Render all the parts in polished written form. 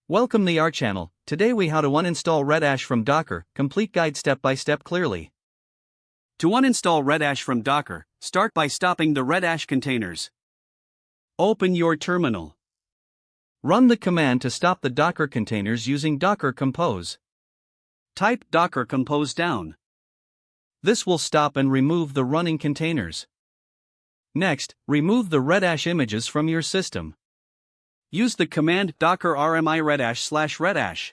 Welcome to our channel. Today we how to uninstall Redash from Docker, complete guide step by step clearly. To uninstall Redash from Docker, start by stopping the Redash containers. Open your terminal. Run the command to stop the Docker containers using docker compose. Type docker compose down. This will stop and remove the running containers. Next, remove the Redash images from your system. Use the command docker rmi redash/redash.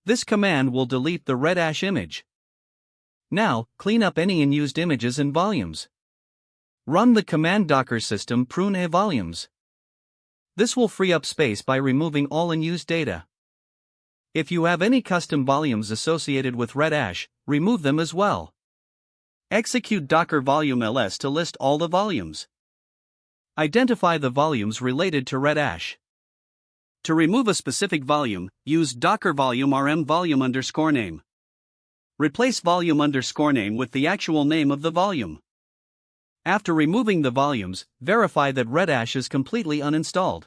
This command will delete the Redash image. Now, clean up any unused images and volumes. Run the command docker system prune a volumes. This will free up space by removing all unused data. If you have any custom volumes associated with Redash, remove them as well. Execute docker volume ls to list all the volumes. Identify the volumes related to Redash. To remove a specific volume, use docker volume rm volume_name. Replace volume_name with the actual name of the volume. After removing the volumes, verify that Redash is completely uninstalled.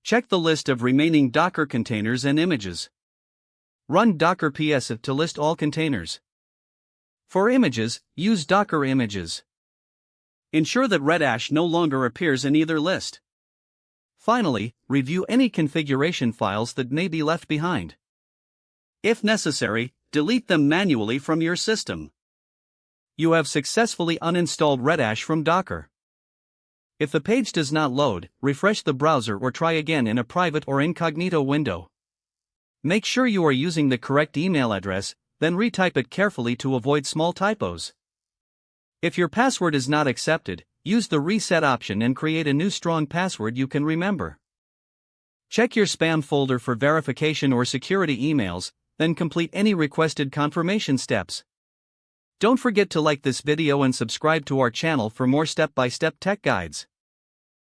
Check the list of remaining Docker containers and images. Run docker ps to list all containers. For images, use docker images. Ensure that Redash no longer appears in either list. Finally, review any configuration files that may be left behind. If necessary, delete them manually from your system. You have successfully uninstalled Redash from Docker. If the page does not load, refresh the browser or try again in a private or incognito window. Make sure you are using the correct email address, then retype it carefully to avoid small typos. If your password is not accepted, use the reset option and create a new strong password you can remember. Check your spam folder for verification or security emails, then complete any requested confirmation steps. Don't forget to like this video and subscribe to our channel for more step-by-step tech guides.